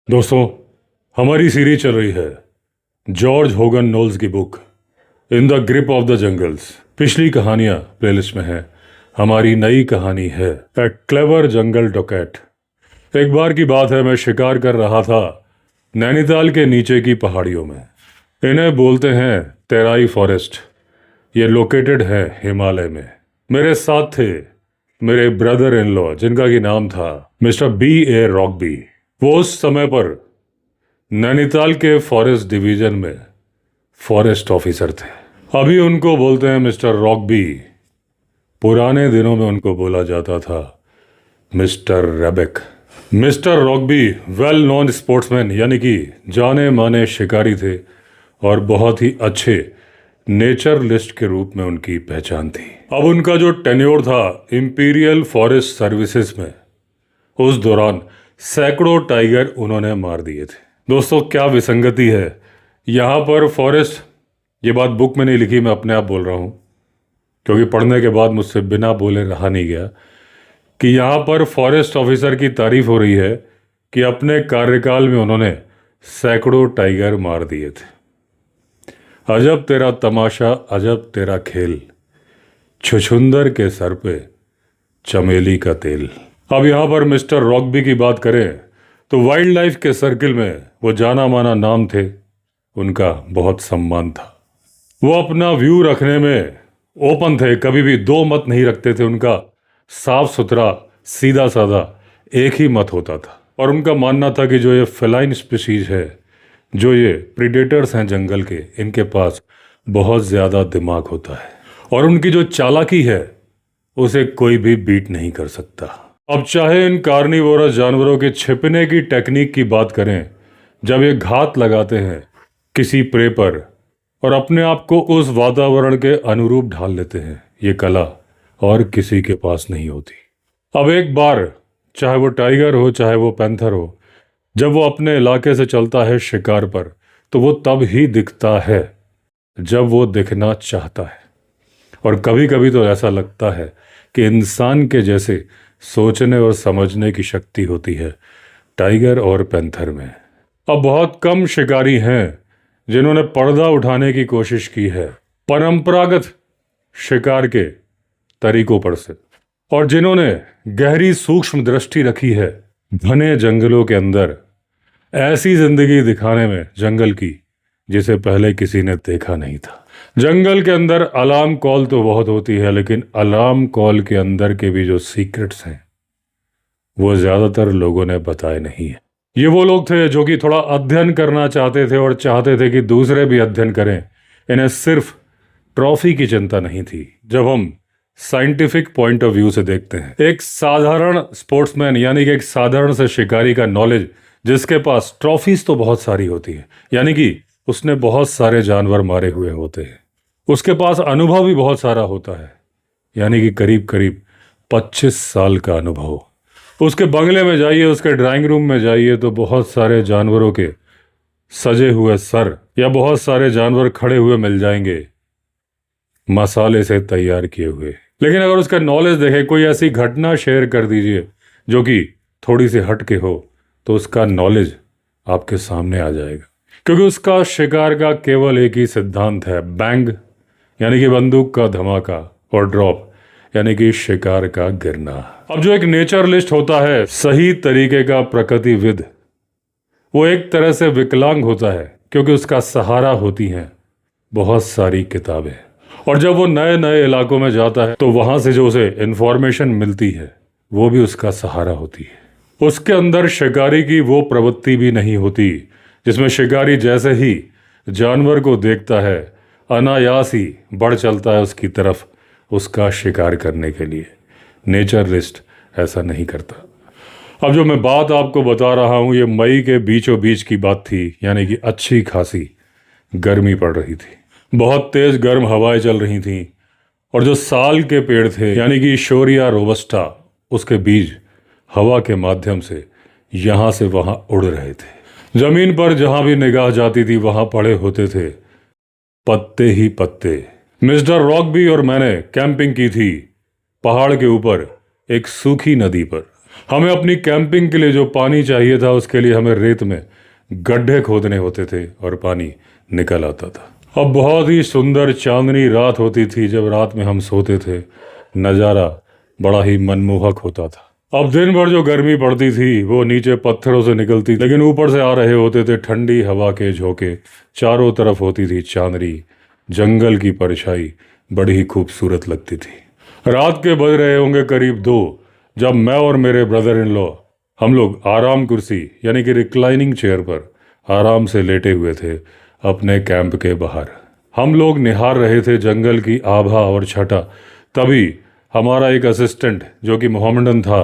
दोस्तों, हमारी सीरीज चल रही है जॉर्ज होगन नोल्स की book in the grip of the jungles. पिछली कहानियां प्लेलिस्ट में है। हमारी नई कहानी है ए क्लेवर जंगल डॉकेट। एक बार की बात है, मैं शिकार कर रहा था नैनीताल के नीचे की पहाड़ियों में। इन्हें बोलते हैं तेराई फॉरेस्ट। ये लोकेटेड है हिमालय में। मेरे साथ थे मेरे ब्रदर इन लॉ, जिनका की नाम था मिस्टर B.A. रॉकबी। वो उस समय पर नैनीताल के फॉरेस्ट डिवीजन में फॉरेस्ट ऑफिसर थे। अभी उनको बोलते हैं मिस्टर रॉकबी। पुराने दिनों में उनको बोला जाता था mister Rebeck. Mister Rokeby well known sportsman, यानी कि जाने माने शिकारी थे और बहुत ही अच्छे नेचरलिस्ट के रूप में उनकी पहचान थी। अब उनका जो टेन्योर था इंपीरियल फॉरेस्ट सर्विसेज में, उस दौरान सैकड़ों टाइगर उन्होंने मार दिए थे। दोस्तों, क्या विसंगति है यहाँ पर। फॉरेस्ट, ये बात बुक में नहीं लिखी, मैं अपने आप बोल रहा हूँ क्योंकि पढ़ने के बाद मुझसे बिना बोले रहा नहीं गया कि यहाँ पर फॉरेस्ट ऑफिसर की तारीफ हो रही है कि अपने कार्यकाल में उन्होंने सैकड़ों टाइगर मार दिए थे। अजब तेरा तमाशा, अजब तेरा खेल, छुछुंदर के सर पे चमेली का तेल। अब यहाँ पर मिस्टर रॉकबी की बात करें तो वाइल्ड लाइफ के सर्किल में वो जाना माना नाम थे। उनका बहुत सम्मान था। वो अपना व्यू रखने में ओपन थे, कभी भी दो मत नहीं रखते थे। उनका साफ सुथरा सीधा साधा एक ही मत होता था और उनका मानना था कि जो ये फेलाइन स्पीशीज है, जो ये प्रीडेटर्स हैं जंगल के, इनके पास बहुत ज़्यादा दिमाग होता है और उनकी जो चालाकी है उसे कोई भी बीट नहीं कर सकता। अब चाहे इन कार्निवोरस जानवरों के छिपने की टेक्निक की बात करें, जब ये घात लगाते हैं किसी प्रे पर और अपने आप को उस वातावरण के अनुरूप ढाल लेते हैं, ये कला और किसी के पास नहीं होती। अब एक बार, चाहे वो टाइगर हो चाहे वो पैंथर हो, जब वो अपने इलाके से चलता है शिकार पर, तो वो तब ही दिखता है जब वो दिखना चाहता है। और कभी कभी तो ऐसा लगता है कि इंसान के जैसे सोचने और समझने की शक्ति होती है टाइगर और पैंथर में। अब बहुत कम शिकारी हैं जिन्होंने पर्दा उठाने की कोशिश की है परंपरागत शिकार के तरीकों पर से, और जिन्होंने गहरी सूक्ष्म दृष्टि रखी है घने जंगलों के अंदर ऐसी जिंदगी दिखाने में जंगल की जिसे पहले किसी ने देखा नहीं था। जंगल के अंदर अलार्म कॉल तो बहुत होती है, लेकिन अलार्म कॉल के अंदर के भी जो सीक्रेट्स हैं वो ज्यादातर लोगों ने बताए नहीं है। ये वो लोग थे जो कि थोड़ा अध्ययन करना चाहते थे और चाहते थे कि दूसरे भी अध्ययन करें। इन्हें सिर्फ ट्रॉफी की चिंता नहीं थी। जब हम साइंटिफिक पॉइंट ऑफ व्यू से देखते हैं, एक साधारण स्पोर्ट्समैन यानी कि एक साधारण से शिकारी का नॉलेज, जिसके पास ट्रॉफीज तो बहुत सारी होती है, यानी कि उसने बहुत सारे जानवर मारे हुए होते हैं, उसके पास अनुभव भी बहुत सारा होता है, यानी कि करीब करीब 25 साल का अनुभव। उसके बंगले में जाइए, उसके ड्राइंग रूम में जाइए तो बहुत सारे जानवरों के सजे हुए सर या बहुत सारे जानवर खड़े हुए मिल जाएंगे, मसाले से तैयार किए हुए। लेकिन अगर उसका नॉलेज देखें, कोई ऐसी घटना शेयर कर दीजिए जो कि थोड़ी सी हट के हो, तो उसका नॉलेज आपके सामने आ जाएगा। क्योंकि उसका शिकार का केवल एक ही सिद्धांत है, बैंग यानी कि बंदूक का धमाका, और ड्रॉप यानी कि शिकार का गिरना। अब जो एक नेचरलिस्ट होता है, सही तरीके का प्रकृतिविद, वो एक तरह से विकलांग होता है क्योंकि उसका सहारा होती हैं बहुत सारी किताबें। और जब वो नए नए इलाकों में जाता है तो वहां से जो उसे इंफॉर्मेशन मिलती है वो भी उसका सहारा होती है। उसके अंदर शिकारी की वो प्रवृत्ति भी नहीं होती जिसमें शिकारी जैसे ही जानवर को देखता है अनायास ही बढ़ चलता है उसकी तरफ उसका शिकार करने के लिए। नेचरलिस्ट ऐसा नहीं करता। अब जो मैं बात आपको बता रहा हूँ, ये मई के बीचों बीच की बात थी, यानी कि अच्छी खासी गर्मी पड़ रही थी, बहुत तेज गर्म हवाएं चल रही थीं, और जो साल के पेड़ थे यानी कि शोरिया रोबस्टा, उसके बीज हवा के माध्यम से यहाँ से वहाँ उड़ रहे थे। जमीन पर जहाँ भी निगाह जाती थी वहाँ पड़े होते थे पत्ते ही पत्ते। मिस्टर रॉकबी और मैंने कैंपिंग की थी पहाड़ के ऊपर एक सूखी नदी पर। हमें अपनी कैंपिंग के लिए जो पानी चाहिए था उसके लिए हमें रेत में गड्ढे खोदने होते थे और पानी निकल आता था। अब बहुत ही सुंदर चांदनी रात होती थी जब रात में हम सोते थे, नज़ारा बड़ा ही मनमोहक होता था। अब दिन भर जो गर्मी पड़ती थी वो नीचे पत्थरों से निकलती, लेकिन ऊपर से आ रहे होते थे ठंडी हवा के झोंके। चारों तरफ होती थी चांदनी, जंगल की परछाई बड़ी ही खूबसूरत लगती थी। रात के बज रहे होंगे करीब 2 जब मैं और मेरे ब्रदर इन लॉ हम लोग आराम कुर्सी यानी कि रिक्लाइनिंग चेयर पर आराम से लेटे हुए थे अपने कैंप के बाहर। हम लोग निहार रहे थे जंगल की आभा और छटा। तभी हमारा एक असिस्टेंट जो कि मोहम्मदन था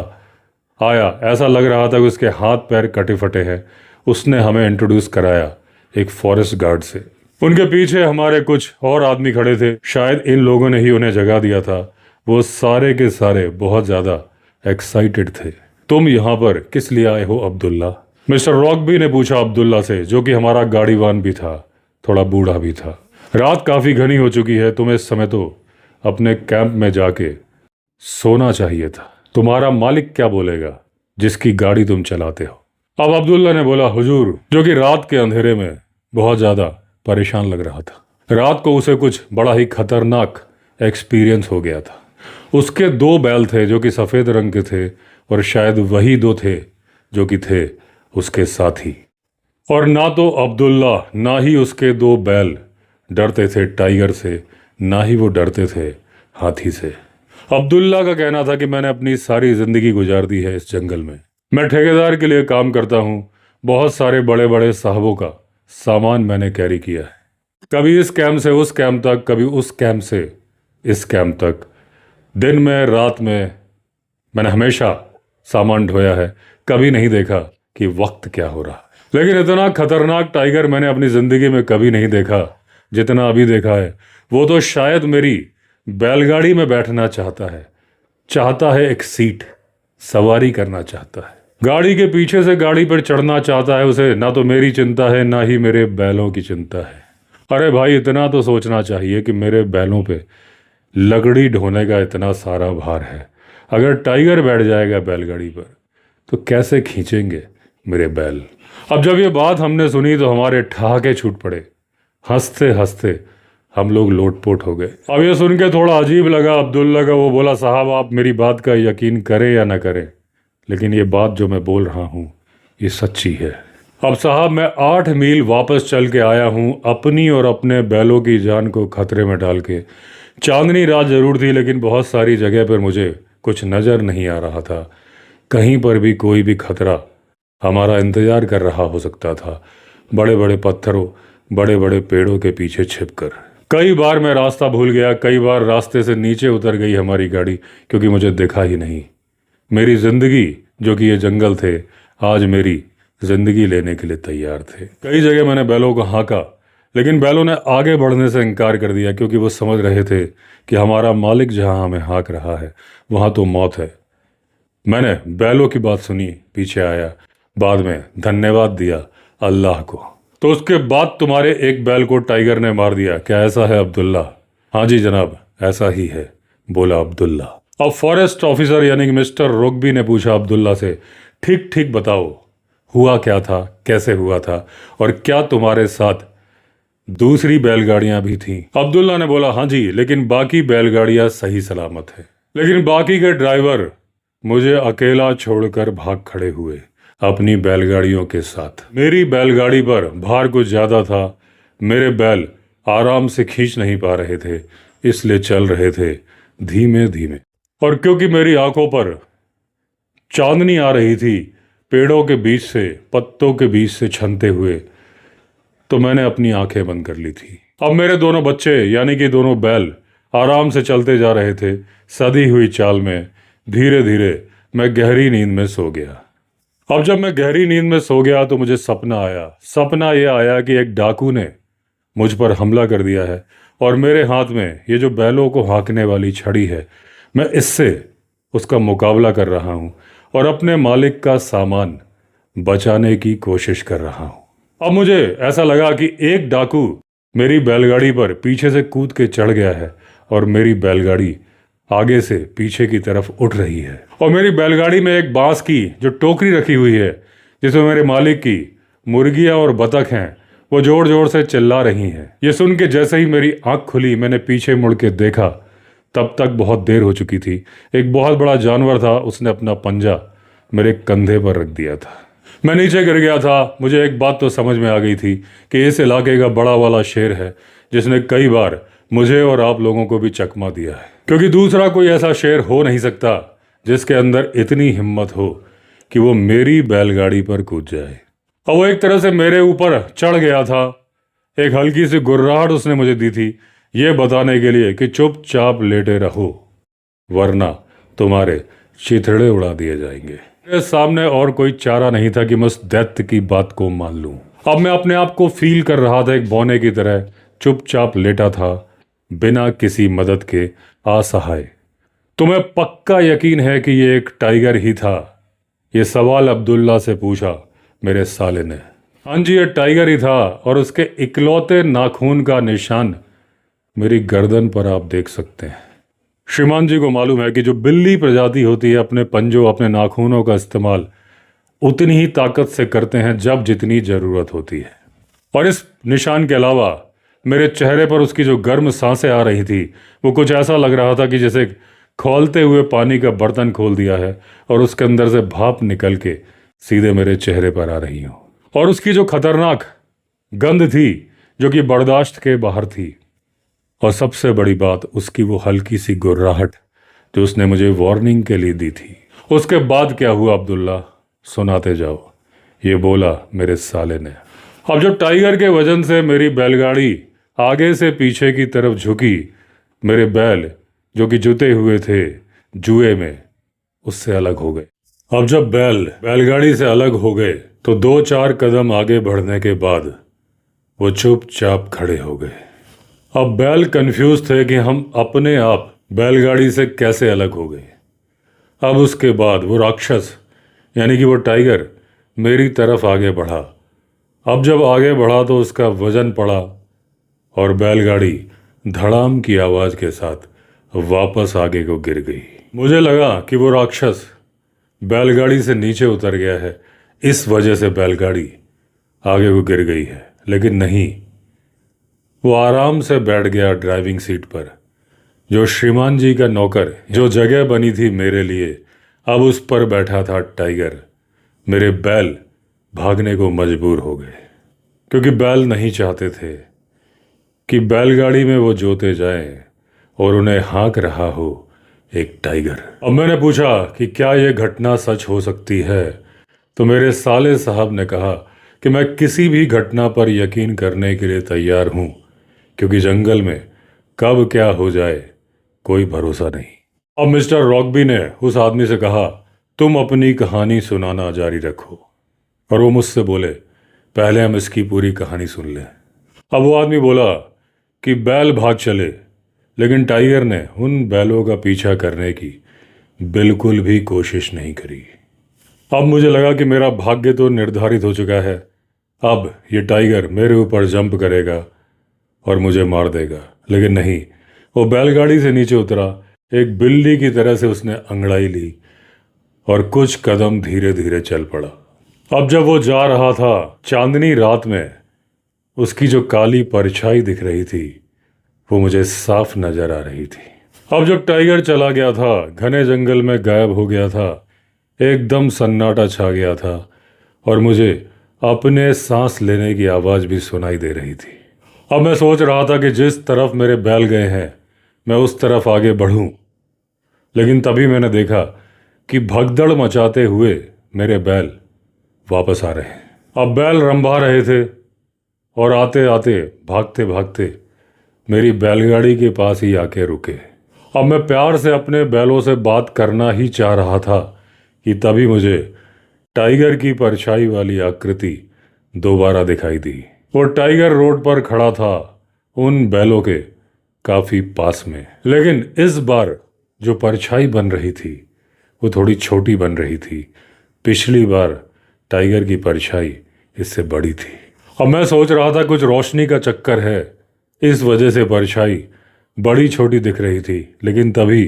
आया। ऐसा लग रहा था कि उसके हाथ पैर कटे फटे हैं। उसने हमें इंट्रोड्यूस कराया एक फॉरेस्ट गार्ड से। उनके पीछे हमारे कुछ और आदमी खड़े थे, शायद इन लोगों ने ही उन्हें जगा दिया था। वो सारे के सारे बहुत ज़्यादा एक्साइटेड थे। तुम यहाँ पर किस लिए आए हो अब्दुल्ला? मिस्टर रॉकबी ने पूछा अब्दुल्ला से, जो कि हमारा गाड़ीवान भी था, थोड़ा बूढ़ा भी था। रात काफ़ी घनी हो चुकी है, तुम्हें इस समय तो अपने कैंप में जाके सोना चाहिए था। तुम्हारा मालिक क्या बोलेगा जिसकी गाड़ी तुम चलाते हो? अब अब्दुल्ला ने बोला, हुजूर, जो कि रात के अंधेरे में बहुत ज़्यादा परेशान लग रहा था। रात को उसे कुछ बड़ा ही खतरनाक एक्सपीरियंस हो गया था। उसके 2 बैल थे जो कि सफ़ेद रंग के थे और शायद वही 2 थे जो कि थे उसके साथी। और ना तो अब्दुल्ला ना ही उसके 2 बैल डरते थे टाइगर से, ना ही वो डरते थे हाथी से। अब्दुल्ला का कहना था कि मैंने अपनी सारी ज़िंदगी गुजार दी है इस जंगल में। मैं ठेकेदार के लिए काम करता हूँ। बहुत सारे बड़े बड़े साहबों का सामान मैंने कैरी किया है, कभी इस कैंप से उस कैंप तक, कभी उस कैंप से इस कैंप तक। दिन में रात में मैंने हमेशा सामान ढोया है। कभी नहीं देखा कि वक्त क्या हो रहा है। लेकिन इतना खतरनाक टाइगर मैंने अपनी ज़िंदगी में कभी नहीं देखा जितना अभी देखा है। वो तो शायद मेरी बैलगाड़ी में बैठना चाहता है एक सीट, सवारी करना चाहता है। गाड़ी के पीछे से गाड़ी पर चढ़ना चाहता है। उसे ना तो मेरी चिंता है ना ही मेरे बैलों की चिंता है। अरे भाई, इतना तो सोचना चाहिए कि मेरे बैलों पे लकड़ी ढोने का इतना सारा भार है। अगर टाइगर बैठ जाएगा बैलगाड़ी पर तो कैसे खींचेंगे मेरे बैल? अब जब ये बात हमने सुनी तो हमारे ठहाके छूट पड़े। हंसते हंसते हम लोग लोटपोट हो गए। अब ये सुन के थोड़ा अजीब लगा अब्दुल्ला का। वो बोला, साहब, आप मेरी बात का यकीन करें या ना करें, लेकिन ये बात जो मैं बोल रहा हूँ ये सच्ची है। अब साहब, मैं 8 मील वापस चल के आया हूँ अपनी और अपने बैलों की जान को खतरे में डाल के। चांदनी रात जरूर थी, लेकिन बहुत सारी जगह पर मुझे कुछ नज़र नहीं आ रहा था। कहीं पर भी कोई भी खतरा हमारा इंतज़ार कर रहा हो सकता था, बड़े बड़े पत्थरों, बड़े बड़े पेड़ों के पीछे छिपकर। कई बार मैं रास्ता भूल गया, कई बार रास्ते से नीचे उतर गई हमारी गाड़ी, क्योंकि मुझे दिखा ही नहीं। मेरी ज़िंदगी, जो कि ये जंगल थे, आज मेरी ज़िंदगी लेने के लिए तैयार थे। कई जगह मैंने बैलों को हाँका, लेकिन बैलों ने आगे बढ़ने से इनकार कर दिया, क्योंकि वो समझ रहे थे कि हमारा मालिक जहाँ हमें हाँक रहा है वहाँ तो मौत है। मैंने बैलों की बात सुनी, पीछे आया, बाद में धन्यवाद दिया अल्लाह को। तो उसके बाद तुम्हारे एक बैल को टाइगर ने मार दिया, क्या ऐसा है अब्दुल्ला? हाँ जी जनाब, ऐसा ही है, बोला अब्दुल्ला। अब फॉरेस्ट ऑफिसर यानी कि मिस्टर रोकबी ने पूछा अब्दुल्ला से, ठीक ठीक बताओ, हुआ क्या था, कैसे हुआ था, और क्या तुम्हारे साथ दूसरी बैलगाड़ियां भी थीं? अब्दुल्ला ने बोला, हाँ जी, लेकिन बाकी बैलगाड़ियां सही सलामत है, लेकिन बाकी के ड्राइवर मुझे अकेला छोड़कर भाग खड़े हुए अपनी बैलगाड़ियों के साथ। मेरी बैलगाड़ी पर भार कुछ ज़्यादा था, मेरे बैल आराम से खींच नहीं पा रहे थे, इसलिए चल रहे थे धीमे धीमे। और क्योंकि मेरी आंखों पर चांदनी आ रही थी पेड़ों के बीच से, पत्तों के बीच से छनते हुए, तो मैंने अपनी आंखें बंद कर ली थी। अब मेरे दोनों बच्चे यानी कि दोनों बैल आराम से चलते जा रहे थे सधी हुई चाल में। धीरे धीरे मैं गहरी नींद में सो गया। अब जब मैं गहरी नींद में सो गया तो मुझे सपना आया। सपना यह आया कि एक डाकू ने मुझ पर हमला कर दिया है और मेरे हाथ में ये जो बैलों को हाँकने वाली छड़ी है, मैं इससे उसका मुकाबला कर रहा हूँ और अपने मालिक का सामान बचाने की कोशिश कर रहा हूँ। अब मुझे ऐसा लगा कि एक डाकू मेरी बैलगाड़ी पर पीछे से कूद के चढ़ गया है और मेरी बैलगाड़ी आगे से पीछे की तरफ उठ रही है और मेरी बैलगाड़ी में एक बांस की जो टोकरी रखी हुई है जिसमें मेरे मालिक की मुर्गियां और बतख हैं वो जोर जोर से चिल्ला रही हैं। ये सुन के जैसे ही मेरी आंख खुली मैंने पीछे मुड़ के देखा, तब तक बहुत देर हो चुकी थी। एक बहुत बड़ा जानवर था, उसने अपना पंजा मेरे कंधे पर रख दिया था। मैं नीचे गिर गया था। मुझे एक बात तो समझ में आ गई थी कि इस इलाके का बड़ा वाला शेर है जिसने कई बार मुझे और आप लोगों को भी चकमा दिया है, क्योंकि दूसरा कोई ऐसा शेर हो नहीं सकता जिसके अंदर इतनी हिम्मत हो कि वो मेरी बैलगाड़ी पर कूद जाए। और वो एक तरह से मेरे ऊपर चढ़ गया था। एक हल्की सी गुर्राहट उसने मुझे दी थी, ये बताने के लिए कि चुपचाप लेटे रहो वरना तुम्हारे चिथड़े उड़ा दिए जाएंगे। मेरे सामने और कोई चारा नहीं था कि मैं उस दैत्य की बात को मान लूं। अब मैं अपने आप को फील कर रहा था एक बौने की तरह, चुपचाप लेटा था बिना किसी मदद के, असहाय। तुम्हें पक्का यकीन है कि ये एक टाइगर ही था? ये सवाल अब्दुल्ला से पूछा मेरे साले ने। हाँ जी, ये टाइगर ही था और उसके इकलौते नाखून का निशान मेरी गर्दन पर आप देख सकते हैं। श्रीमान जी को मालूम है कि जो बिल्ली प्रजाति होती है अपने पंजों, अपने नाखूनों का इस्तेमाल उतनी ही ताकत से करते हैं जब जितनी जरूरत होती है। और इस निशान के अलावा मेरे चेहरे पर उसकी जो गर्म सांसें आ रही थी वो कुछ ऐसा लग रहा था कि जैसे खौलते हुए पानी का बर्तन खोल दिया है और उसके अंदर से भाप निकल के सीधे मेरे चेहरे पर आ रही हो। और उसकी जो खतरनाक गंध थी जो कि बर्दाश्त के बाहर थी। और सबसे बड़ी बात उसकी वो हल्की सी गुर्राहट जो उसने मुझे वार्निंग के लिए दी थी। उसके बाद क्या हुआ अब्दुल्ला, सुनाते जाओ, ये बोला मेरे साले ने। अब जब टाइगर के वजन से मेरी बैलगाड़ी आगे से पीछे की तरफ झुकी, मेरे बैल जो कि जुते हुए थे जुए में उससे अलग हो गए। अब जब बैल बैलगाड़ी से अलग हो गए तो 2-4 कदम आगे बढ़ने के बाद वो चुपचाप खड़े हो गए। अब बैल कंफ्यूज थे कि हम अपने आप बैलगाड़ी से कैसे अलग हो गए। अब उसके बाद वो राक्षस यानी कि वो टाइगर मेरी तरफ आगे बढ़ा। अब जब आगे बढ़ा तो उसका वजन पड़ा और बैलगाड़ी धड़ाम की आवाज़ के साथ वापस आगे को गिर गई। मुझे लगा कि वो राक्षस बैलगाड़ी से नीचे उतर गया है, इस वजह से बैलगाड़ी आगे को गिर गई है, लेकिन नहीं, वो आराम से बैठ गया ड्राइविंग सीट पर। जो श्रीमान जी का नौकर, जो जगह बनी थी मेरे लिए, अब उस पर बैठा था टाइगर। मेरे बैल भागने को मजबूर हो गए क्योंकि बैल नहीं चाहते थे कि बैलगाड़ी में वो जोते जाएं और उन्हें हाँक रहा हो एक टाइगर। अब मैंने पूछा कि क्या ये घटना सच हो सकती है, तो मेरे साले साहब ने कहा कि मैं किसी भी घटना पर यकीन करने के लिए तैयार हूं, क्योंकि जंगल में कब क्या हो जाए कोई भरोसा नहीं। अब मिस्टर रॉकबी ने उस आदमी से कहा, तुम अपनी कहानी सुनाना जारी रखो। और वो मुझसे बोले, पहले हम इसकी पूरी कहानी सुन लें। अब वो आदमी बोला कि बैल भाग चले, लेकिन टाइगर ने उन बैलों का पीछा करने की बिल्कुल भी कोशिश नहीं करी। अब मुझे लगा कि मेरा भाग्य तो निर्धारित हो चुका है। अब ये टाइगर मेरे ऊपर जंप करेगा और मुझे मार देगा, लेकिन नहीं, वो बैलगाड़ी से नीचे उतरा, एक बिल्ली की तरह से उसने अंगड़ाई ली और कुछ कदम धीरे धीरे चल पड़ा। अब जब वो जा रहा था, चांदनी रात में उसकी जो काली परछाई दिख रही थी वो मुझे साफ नजर आ रही थी। अब जब टाइगर चला गया था, घने जंगल में गायब हो गया था, एकदम सन्नाटा छा गया था और मुझे अपने सांस लेने की आवाज़ भी सुनाई दे रही थी। अब मैं सोच रहा था कि जिस तरफ मेरे बैल गए हैं मैं उस तरफ आगे बढ़ूं, लेकिन तभी मैंने देखा कि भगदड़ मचाते हुए मेरे बैल वापस आ रहे हैं। अब बैल रंभा रहे थे और आते आते, भागते भागते मेरी बैलगाड़ी के पास ही आके रुके। अब मैं प्यार से अपने बैलों से बात करना ही चाह रहा था कि तभी मुझे टाइगर की परछाई वाली आकृति दोबारा दिखाई दी। वो टाइगर रोड पर खड़ा था, उन बैलों के काफी पास में, लेकिन इस बार जो परछाई बन रही थी वो थोड़ी छोटी बन रही थी। पिछली बार टाइगर की परछाई इससे बड़ी थी। अब मैं सोच रहा था कुछ रोशनी का चक्कर है, इस वजह से परछाई बड़ी छोटी दिख रही थी, लेकिन तभी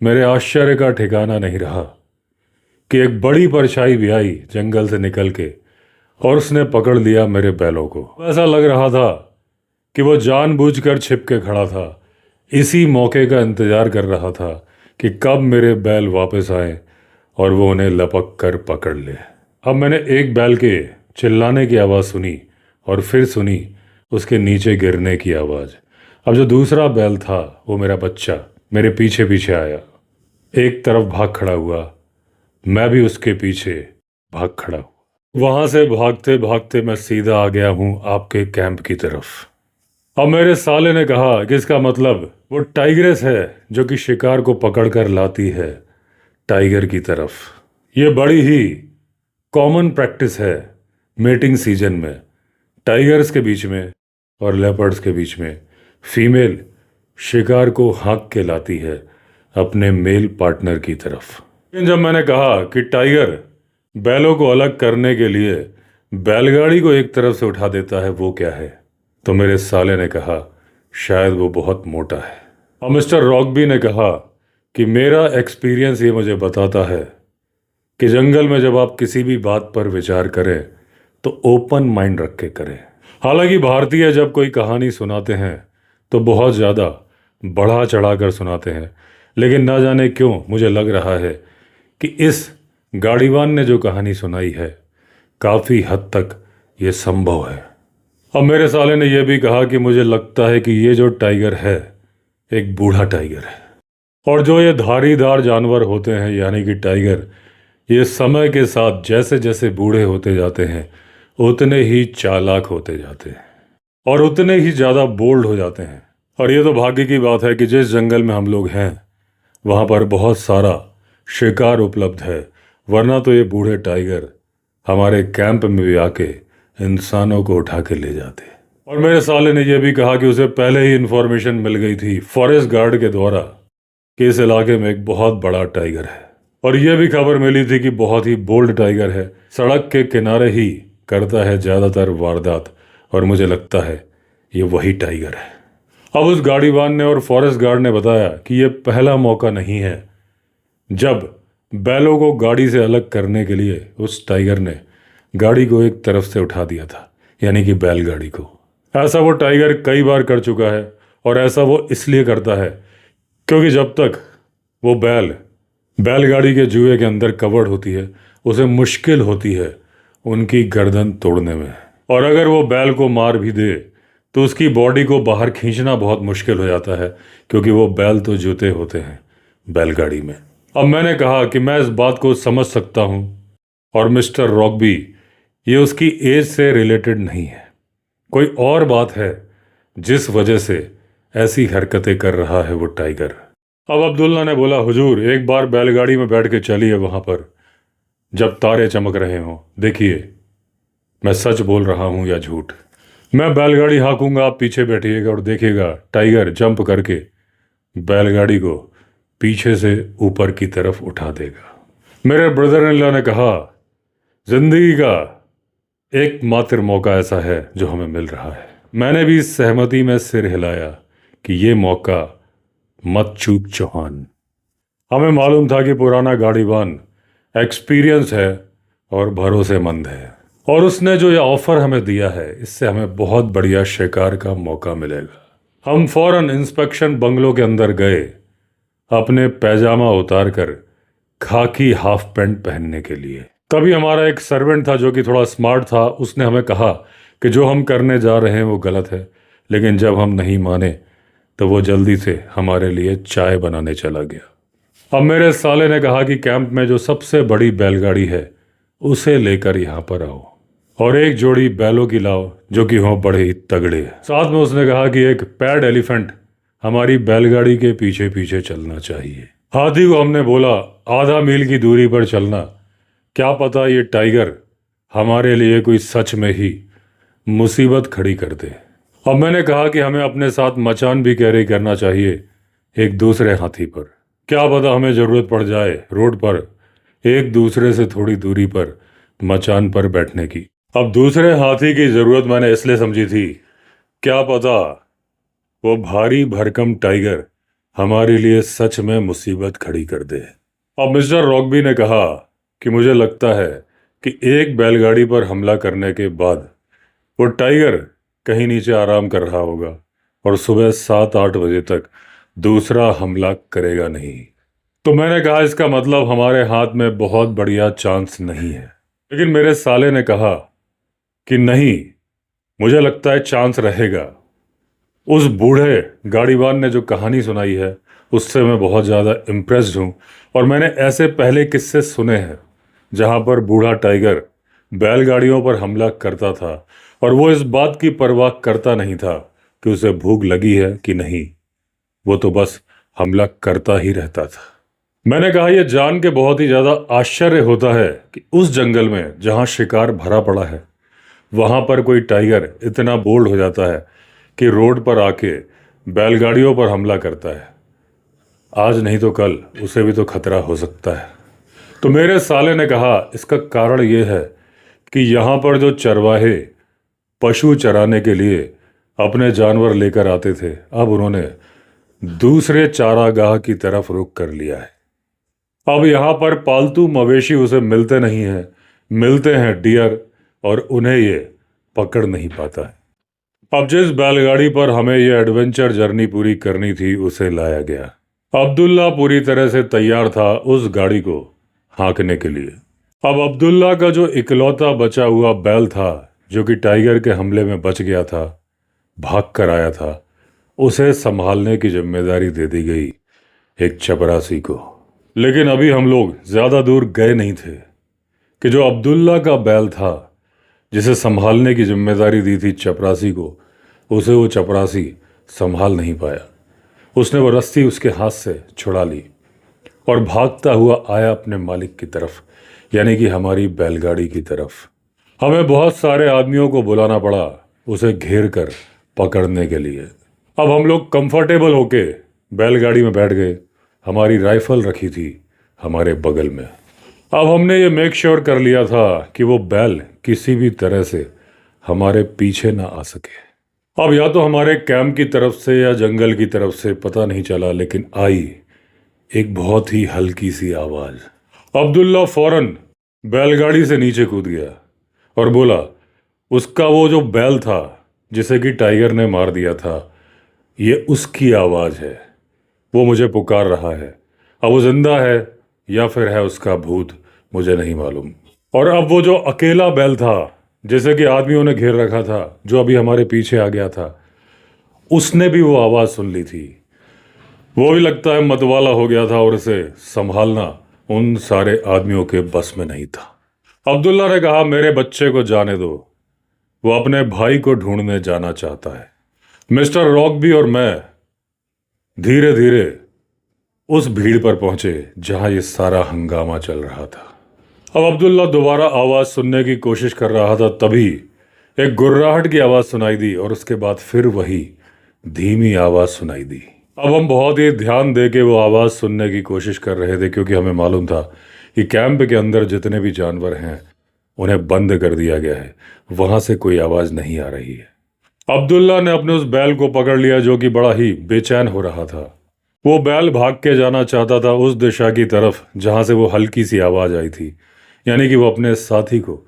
मेरे आश्चर्य का ठिकाना नहीं रहा कि एक बड़ी परछाई भी आई जंगल से निकल के और उसने पकड़ लिया मेरे बैलों को। ऐसा लग रहा था कि वो जानबूझकर छिप के खड़ा था, इसी मौके का इंतजार कर रहा था कि कब मेरे बैल वापस आए और वो उन्हें लपक कर पकड़ ले। अब मैंने एक बैल के चिल्लाने की आवाज़ सुनी और फिर सुनी उसके नीचे गिरने की आवाज़। अब जो दूसरा बैल था वो मेरा बच्चा मेरे पीछे पीछे आया, एक तरफ भाग खड़ा हुआ, मैं भी उसके पीछे भाग खड़ा हुआ। वहां से भागते भागते मैं सीधा आ गया हूं आपके कैंप की तरफ। अब मेरे साले ने कहा कि इसका मतलब वो टाइग्रेस है जो कि शिकार को पकड़ कर लाती है टाइगर की तरफ। ये बड़ी ही कॉमन प्रैक्टिस है मेटिंग सीजन में, टाइगर्स के बीच में और लेपर्ड्स के बीच में फीमेल शिकार को हाँक के लाती है अपने मेल पार्टनर की तरफ। लेकिन जब मैंने कहा कि टाइगर बैलों को अलग करने के लिए बैलगाड़ी को एक तरफ से उठा देता है वो क्या है, तो मेरे साले ने कहा शायद वो बहुत मोटा है। और मिस्टर रॉकबी ने कहा कि मेरा एक्सपीरियंस ये मुझे बताता है कि जंगल में जब आप किसी भी बात पर विचार करें तो ओपन माइंड रख के करें। हालांकि भारतीय जब कोई कहानी सुनाते हैं तो बहुत ज़्यादा बढ़ा चढ़ा कर सुनाते हैं, लेकिन ना जाने क्यों मुझे लग रहा है कि इस गाड़ीवान ने जो कहानी सुनाई है काफ़ी हद तक ये संभव है। अब मेरे साले ने यह भी कहा कि मुझे लगता है कि ये जो टाइगर है एक बूढ़ा टाइगर है, और जो ये धारीदार जानवर होते हैं यानी कि टाइगर, ये समय के साथ जैसे जैसे बूढ़े होते जाते हैं उतने ही चालाक होते जाते हैं और उतने ही ज़्यादा बोल्ड हो जाते हैं। और ये तो भाग्य की बात है कि जिस जंगल में हम लोग हैं वहाँ पर बहुत सारा शिकार उपलब्ध है, वरना तो ये बूढ़े टाइगर हमारे कैंप में भी आके इंसानों को उठा के ले जाते। और मेरे साले ने यह भी कहा कि उसे पहले ही इन्फॉर्मेशन मिल गई थी फॉरेस्ट गार्ड के द्वारा कि इस इलाके में एक बहुत बड़ा टाइगर है, और यह भी खबर मिली थी कि बहुत ही बोल्ड टाइगर है, सड़क के किनारे ही करता है ज़्यादातर वारदात, और मुझे लगता है ये वही टाइगर है। अब उस गाड़ीवान ने और फॉरेस्ट गार्ड ने बताया कि यह पहला मौका नहीं है जब बैलों को गाड़ी से अलग करने के लिए उस टाइगर ने गाड़ी को एक तरफ से उठा दिया था, यानी कि बैलगाड़ी को। ऐसा वो टाइगर कई बार कर चुका है, और ऐसा वो इसलिए करता है क्योंकि जब तक वो बैलगाड़ी के जुए के अंदर कवर्ड होती है उसे मुश्किल होती है उनकी गर्दन तोड़ने में, और अगर वो बैल को मार भी दे तो उसकी बॉडी को बाहर खींचना बहुत मुश्किल हो जाता है क्योंकि वो बैल तो जुते होते हैं बैलगाड़ी में। अब मैंने कहा कि मैं इस बात को समझ सकता हूँ, और मिस्टर रॉकबी ये उसकी एज से रिलेटेड नहीं है, कोई और बात है जिस वजह से ऐसी हरकतें कर रहा है वो टाइगर। अब अब्दुल्ला ने बोला, हुजूर एक बार बैलगाड़ी में बैठ के चलिए वहाँ पर जब तारे चमक रहे हों, देखिए मैं सच बोल रहा हूँ या झूठ। मैं बैलगाड़ी हाँकूंगा, आप पीछे बैठिएगा और देखिएगा टाइगर जंप करके बैलगाड़ी को पीछे से ऊपर की तरफ उठा देगा। मेरे ब्रदर इन लॉ ने कहा, जिंदगी का एकमात्र मौका ऐसा है जो हमें मिल रहा है। मैंने भी इस सहमति में सिर हिलाया कि ये मौका मत चूक चौहान। हमें मालूम था कि पुराना गाड़ीवान एक्सपीरियंस है और भरोसेमंद है, और उसने जो ये ऑफर हमें दिया है इससे हमें बहुत बढ़िया शिकार का मौका मिलेगा। हम फौरन इंस्पेक्शन बंगलों के अंदर गए अपने पैजामा उतार कर खाकी हाफ पैंट पहनने के लिए। तभी हमारा एक सर्वेंट था जो कि थोड़ा स्मार्ट था, उसने हमें कहा कि जो हम करने जा रहे हैं वो गलत है, लेकिन जब हम नहीं माने तो वो जल्दी से हमारे लिए चाय बनाने चला गया। अब मेरे साले ने कहा कि कैंप में जो सबसे बड़ी बैलगाड़ी है उसे लेकर यहाँ पर आओ और एक जोड़ी बैलों की लाओ जो कि हों बड़े ही तगड़े। साथ में उसने कहा कि एक पैड एलिफेंट हमारी बैलगाड़ी के पीछे पीछे चलना चाहिए। हाथी को हमने बोला आधा मील की दूरी पर चलना, क्या पता ये टाइगर हमारे लिए कोई सच में ही मुसीबत खड़ी कर दे। अब मैंने कहा कि हमें अपने साथ मचान भी कैरी करना चाहिए एक दूसरे हाथी पर, क्या पता हमें ज़रूरत पड़ जाए रोड पर एक दूसरे से थोड़ी दूरी पर मचान पर बैठने की। अब दूसरे हाथी की ज़रूरत मैंने इसलिए समझी थी, क्या पता वो भारी भरकम टाइगर हमारे लिए सच में मुसीबत खड़ी कर दे। अब मिस्टर रॉकबी ने कहा कि मुझे लगता है कि एक बैलगाड़ी पर हमला करने के बाद वो टाइगर कहीं नीचे आराम कर रहा होगा और सुबह 7-8 बजे तक दूसरा हमला करेगा नहीं। तो मैंने कहा इसका मतलब हमारे हाथ में बहुत बढ़िया चांस नहीं है। लेकिन मेरे साले ने कहा कि नहीं, मुझे लगता है चांस रहेगा। उस बूढ़े गाड़ीवान ने जो कहानी सुनाई है उससे मैं बहुत ज़्यादा इम्प्रेस्ड हूँ। और मैंने ऐसे पहले किस्से सुने हैं जहाँ पर बूढ़ा टाइगर बैलगाड़ियों पर हमला करता था और वो इस बात की परवाह करता नहीं था कि उसे भूख लगी है कि नहीं, वो तो बस हमला करता ही रहता था। मैंने कहा यह जान के बहुत ही ज़्यादा आश्चर्य होता है कि उस जंगल में जहाँ शिकार भरा पड़ा है वहाँ पर कोई टाइगर इतना बोल्ड हो जाता है कि रोड पर आके बैलगाड़ियों पर हमला करता है। आज नहीं तो कल उसे भी तो खतरा हो सकता है। तो मेरे साले ने कहा इसका कारण ये है कि यहाँ पर जो चरवाहे पशु चराने के लिए अपने जानवर लेकर आते थे, अब उन्होंने दूसरे चारागाह की तरफ रुख कर लिया है। अब यहाँ पर पालतू मवेशी उसे मिलते नहीं हैं, मिलते हैं डियर, और उन्हें ये पकड़ नहीं पाता है। अब जिस बैलगाड़ी पर हमें ये एडवेंचर जर्नी पूरी करनी थी उसे लाया गया। अब्दुल्ला पूरी तरह से तैयार था उस गाड़ी को हाँकने के लिए। अब अब्दुल्ला का जो इकलौता बचा हुआ बैल था जो कि टाइगर के हमले में बच गया था, भाग कर आया था, उसे संभालने की जिम्मेदारी दे दी गई एक चपरासी को। लेकिन अभी हम लोग ज़्यादा दूर गए नहीं थे कि जो अब्दुल्ला का बैल था जिसे संभालने की जिम्मेदारी दी थी चपरासी को, उसे वो चपरासी संभाल नहीं पाया। उसने वो रस्सी उसके हाथ से छुड़ा ली और भागता हुआ आया अपने मालिक की तरफ, यानी कि हमारी बैलगाड़ी की तरफ। हमें बहुत सारे आदमियों को बुलाना पड़ा उसे घेर कर पकड़ने के लिए। अब हम लोग कंफर्टेबल होके बैलगाड़ी में बैठ गए। हमारी राइफल रखी थी हमारे बगल में। अब हमने ये मेक श्योर कर लिया था कि वो बैल किसी भी तरह से हमारे पीछे ना आ सके। अब या तो हमारे कैंप की तरफ से या जंगल की तरफ से पता नहीं चला, लेकिन आई एक बहुत ही हल्की सी आवाज। अब्दुल्ला फौरन बैलगाड़ी से नीचे कूद गया और बोला उसका वो जो बैल था जिसे कि टाइगर ने मार दिया था, ये उसकी आवाज है, वो मुझे पुकार रहा है। अब वो जिंदा है या फिर है उसका भूत, मुझे नहीं मालूम। और अब वो जो अकेला बैल था जैसे कि आदमियों ने घेर रखा था, जो अभी हमारे पीछे आ गया था, उसने भी वो आवाज़ सुन ली थी। वो भी लगता है मतवाला हो गया था और उसे संभालना उन सारे आदमियों के बस में नहीं था। अब्दुल्ला ने कहा मेरे बच्चे को जाने दो, वो अपने भाई को ढूंढने जाना चाहता है। मिस्टर रॉकबी और मैं धीरे धीरे उस भीड़ पर पहुंचे जहां ये सारा हंगामा चल रहा था। अब अब्दुल्ला दोबारा आवाज़ सुनने की कोशिश कर रहा था, तभी एक गुर्राहट की आवाज़ सुनाई दी और उसके बाद फिर वही धीमी आवाज़ सुनाई दी। अब हम बहुत ही ध्यान दे के वो आवाज़ सुनने की कोशिश कर रहे थे क्योंकि हमें मालूम था कि कैंप के अंदर जितने भी जानवर हैं उन्हें बंद कर दिया गया है, वहाँ से कोई आवाज़ नहीं आ रही है। अब्दुल्ला ने अपने उस बैल को पकड़ लिया जो कि बड़ा ही बेचैन हो रहा था। वो बैल भाग के जाना चाहता था उस दिशा की तरफ जहाँ से वो हल्की सी आवाज़ आई थी, यानी कि वो अपने साथी को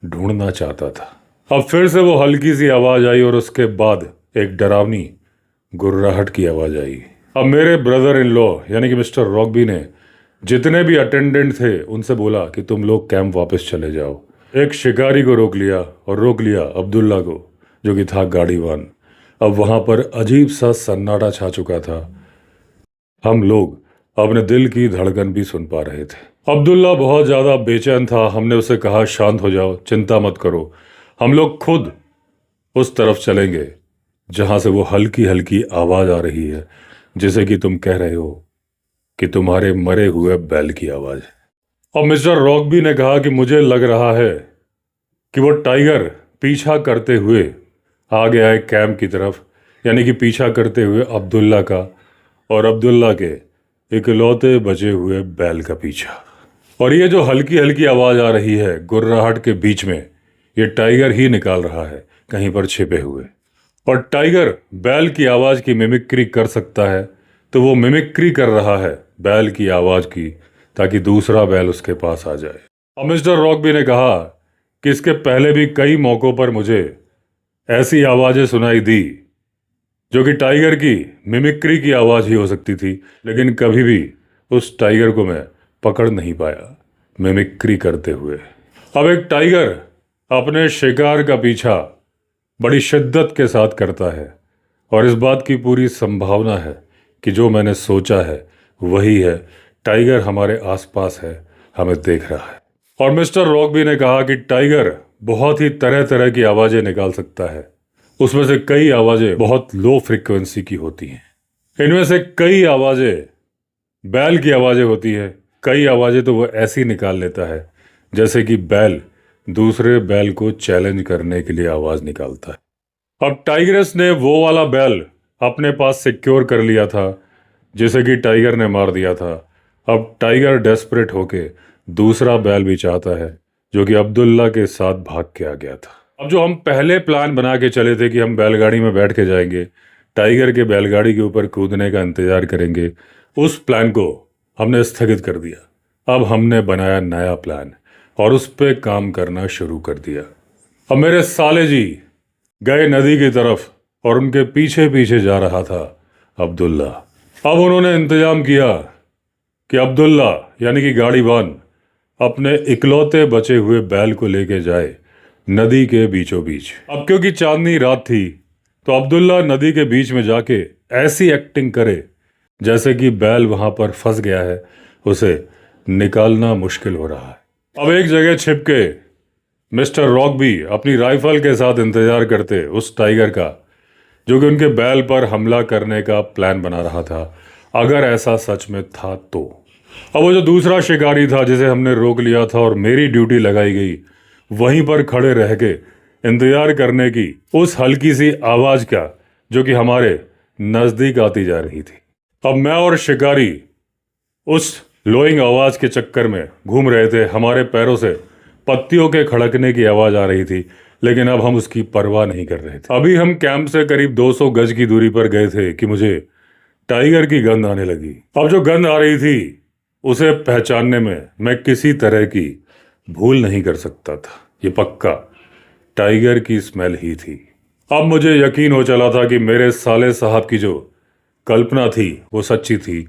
ढूंढना चाहता था। अब फिर से वो हल्की सी आवाज़ आई और उसके बाद एक डरावनी गुर्राहट की आवाज़ आई। अब मेरे ब्रदर इन लॉ यानी कि मिस्टर रॉकबी ने जितने भी अटेंडेंट थे उनसे बोला कि तुम लोग कैंप वापस चले जाओ। एक शिकारी को रोक लिया और रोक लिया अब्दुल्ला को जो कि था गाड़ीवान। अब वहाँ पर अजीब सा सन्नाटा छा चुका था। हम लोग अपने दिल की धड़कन भी सुन पा रहे थे। अब्दुल्ला बहुत ज़्यादा बेचैन था। हमने उसे कहा शांत हो जाओ, चिंता मत करो, हम लोग खुद उस तरफ चलेंगे जहाँ से वो हल्की हल्की आवाज़ आ रही है, जैसे कि तुम कह रहे हो कि तुम्हारे मरे हुए बैल की आवाज़। अब मिस्टर रॉकबी ने कहा कि मुझे लग रहा है कि वो टाइगर पीछा करते हुए आ गया है कैंप की तरफ, यानी कि पीछा करते हुए अब्दुल्ला का और अब्दुल्ला के इकलौते बचे हुए बैल का पीछा। और ये जो हल्की हल्की आवाज़ आ रही है गुर्राहट के बीच में, ये टाइगर ही निकाल रहा है कहीं पर छिपे हुए। और टाइगर बैल की आवाज़ की मिमिक्री कर सकता है तो वो मिमिक्री कर रहा है बैल की आवाज की, ताकि दूसरा बैल उसके पास आ जाए। अब मिस्टर रॉकबी ने कहा कि इसके पहले भी कई मौकों पर मुझे ऐसी आवाजें सुनाई दी जो कि टाइगर की मिमिक्री की आवाज ही हो सकती थी, लेकिन कभी भी उस टाइगर को मैं पकड़ नहीं पाया मिमिक्री करते हुए। अब एक टाइगर अपने शिकार का पीछा बड़ी शिद्दत के साथ करता है और इस बात की पूरी संभावना है कि जो मैंने सोचा है वही है। टाइगर हमारे आसपास है, हमें देख रहा है। और मिस्टर रॉकबी ने कहा कि टाइगर बहुत ही तरह तरह की आवाजें निकाल सकता है। उसमें से कई आवाजें बहुत लो फ्रीक्वेंसी की होती हैं। इनमें से कई आवाजें बैल की आवाजें होती है, कई आवाजें तो वो ऐसी निकाल लेता है जैसे कि बैल दूसरे बैल को चैलेंज करने के लिए आवाज निकालता है। अब टाइग्रेस ने वो वाला बैल अपने पास सिक्योर कर लिया था जिसे कि टाइगर ने मार दिया था। अब टाइगर डेस्परेट होके दूसरा बैल भी चाहता है जो कि अब्दुल्ला के साथ भाग के आ गया था। अब जो हम पहले प्लान बना के चले थे कि हम बैलगाड़ी में बैठ के जाएंगे, टाइगर के बैलगाड़ी के ऊपर कूदने का इंतजार करेंगे, उस प्लान को हमने स्थगित कर दिया। अब हमने बनाया नया प्लान और उस पे काम करना शुरू कर दिया। अब मेरे साले जी गए नदी की तरफ और उनके पीछे पीछे जा रहा था अब्दुल्ला। अब उन्होंने इंतजाम किया कि अब्दुल्ला यानी कि गाड़ीवान अपने इकलौते बचे हुए बैल को लेके जाए नदी के बीचों बीच। अब क्योंकि चांदनी रात थी तो अब्दुल्ला नदी के बीच में जाके ऐसी एक्टिंग करे जैसे कि बैल वहां पर फंस गया है, उसे निकालना मुश्किल हो रहा है। अब एक जगह छिप के मिस्टर रॉकबी अपनी राइफल के साथ इंतजार करते उस टाइगर का जो कि उनके बैल पर हमला करने का प्लान बना रहा था, अगर ऐसा सच में था तो। अब वो जो दूसरा शिकारी था जिसे हमने रोक लिया था और मेरी ड्यूटी लगाई गई वहीं पर खड़े रह के इंतजार करने की उस हल्की सी आवाज का जो कि हमारे नजदीक आती जा रही थी। अब मैं और शिकारी उस लोइंग आवाज के चक्कर में घूम रहे थे। हमारे पैरों से पत्तियों के खड़कने की आवाज आ रही थी, लेकिन अब हम उसकी परवाह नहीं कर रहे थे। अभी हम कैंप से करीब 200 गज की दूरी पर गए थे कि मुझे टाइगर की गंध आने लगी। अब जो गंध आ रही थी उसे पहचानने में मैं किसी तरह की भूल नहीं कर सकता था। ये पक्का टाइगर की स्मेल ही थी। अब मुझे यकीन हो चला था कि मेरे साले साहब की जो कल्पना थी वो सच्ची थी।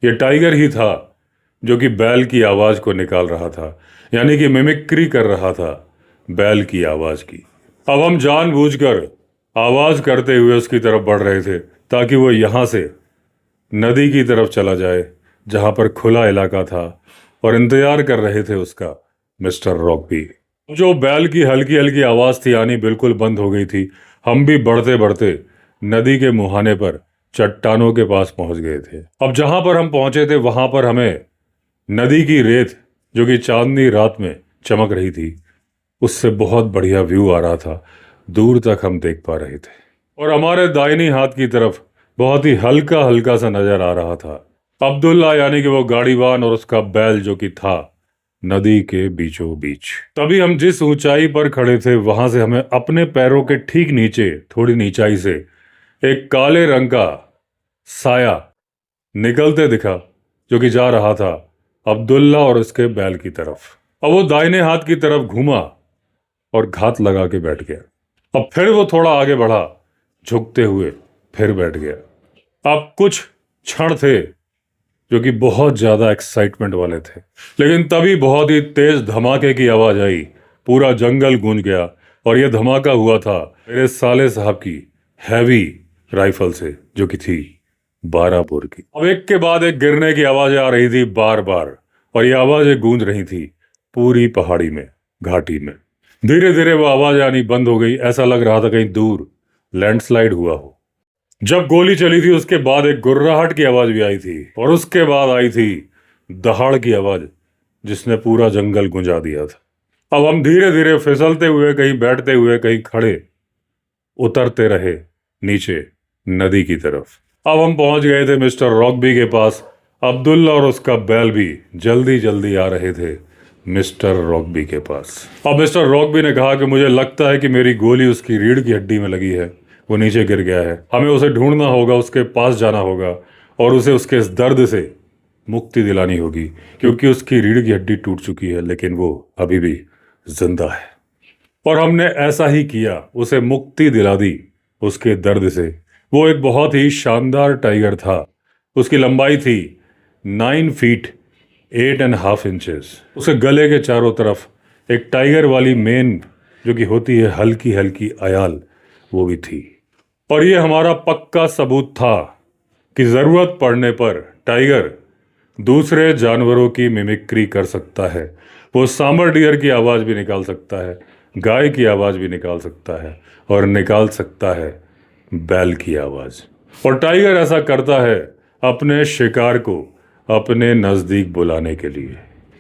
ये टाइगर ही था जो कि बैल की आवाज को निकाल रहा था, यानी कि मिमिक्री कर रहा था बैल की आवाज की। अब हम जानबूझकर आवाज करते हुए उसकी तरफ बढ़ रहे थे ताकि वो यहां से नदी की तरफ चला जाए जहां पर खुला इलाका था, और इंतजार कर रहे थे उसका मिस्टर रॉकबी। जो बैल की हल्की हल्की आवाज थी आनी बिल्कुल बंद हो गई थी। हम भी बढ़ते बढ़ते नदी के मुहाने पर चट्टानों के पास पहुंच गए थे। अब जहां पर हम पहुंचे थे वहां पर हमें नदी की रेत जो कि चांदनी रात में चमक रही थी उससे बहुत बढ़िया व्यू आ रहा था, दूर तक हम देख पा रहे थे। और हमारे दाहिनी हाथ की तरफ बहुत ही हल्का हल्का सा नजर आ रहा था अब्दुल्ला यानी कि वो गाड़ीवान और उसका बैल जो कि था नदी के बीचों बीच। तभी हम जिस ऊंचाई पर खड़े थे वहां से हमें अपने पैरों के ठीक नीचे थोड़ी नीचाई से एक काले रंग का साया निकलते दिखा जो कि जा रहा था अब्दुल्ला और उसके बैल की तरफ। अब वो दाहिने हाथ की तरफ घूमा और घात लगा के बैठ गया। अब फिर वो थोड़ा आगे बढ़ा, झुकते हुए फिर बैठ गया। अब कुछ क्षण थे जो कि बहुत ज्यादा एक्साइटमेंट वाले थे, लेकिन तभी बहुत ही तेज धमाके की आवाज आई। पूरा जंगल गूंज गया और यह धमाका हुआ था मेरे साले साहब की हैवी राइफल से जो कि थी 12 बोर की। अब एक के बाद एक गिरने की आवाजें आ रही थी बार बार, और ये आवाजें गूंज रही थी पूरी पहाड़ी में, घाटी में। धीरे धीरे वो आवाज आनी बंद हो गई। ऐसा लग रहा था कहीं दूर लैंडस्लाइड हुआ हो। जब गोली चली थी उसके बाद एक गुर्राहट की आवाज भी आई थी, और उसके बाद आई थी दहाड़ की आवाज जिसने पूरा जंगल गुंजा दिया था। अब हम धीरे धीरे फिसलते हुए, कहीं बैठते हुए, कहीं खड़े, उतरते रहे नीचे नदी की तरफ। अब हम पहुंच गए थे मिस्टर रॉकबी के पास। अब्दुल्ला और उसका बैल भी जल्दी जल्दी आ रहे थे मिस्टर रॉकबी के पास। अब मिस्टर रॉकबी ने कहा कि मुझे लगता है कि मेरी गोली उसकी रीढ़ की हड्डी में लगी है, वो नीचे गिर गया है, हमें उसे ढूंढना होगा, उसके पास जाना होगा और उसे उसके इस दर्द से मुक्ति दिलानी होगी, क्योंकि उसकी रीढ़ की हड्डी टूट चुकी है लेकिन वो अभी भी जिंदा है। और हमने ऐसा ही किया, उसे मुक्ति दिला दी उसके दर्द से। वो एक बहुत ही शानदार टाइगर था। उसकी लंबाई थी 9 फीट 8.5 इंचेस। उसे गले के चारों तरफ एक टाइगर वाली मेन जो कि होती है हल्की हल्की आयाल, वो भी थी। और ये हमारा पक्का सबूत था कि जरूरत पड़ने पर टाइगर दूसरे जानवरों की मिमिक्री कर सकता है। वो सांबर डियर की आवाज भी निकाल सकता है, गाय की आवाज भी निकाल सकता है, और निकाल सकता है बैल की आवाज। और टाइगर ऐसा करता है अपने शिकार को अपने नजदीक बुलाने के लिए।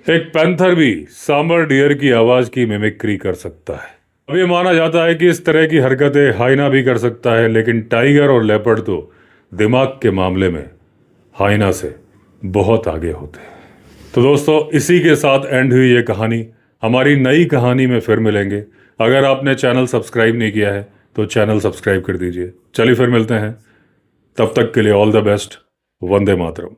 एक पैंथर भी सांबर डियर की आवाज की मिमिक्री कर सकता है। अब ये माना जाता है कि इस तरह की हरकतें हाइना भी कर सकता है, लेकिन टाइगर और लेपर्ड तो दिमाग के मामले में हाइना से बहुत आगे होते हैं। तो दोस्तों, इसी के साथ एंड हुई ये कहानी। हमारी नई कहानी में फिर मिलेंगे। अगर आपने चैनल सब्सक्राइब नहीं किया है तो चैनल सब्सक्राइब कर दीजिए। चलिए फिर मिलते हैं, तब तक के लिए all the best. Vande Mataram.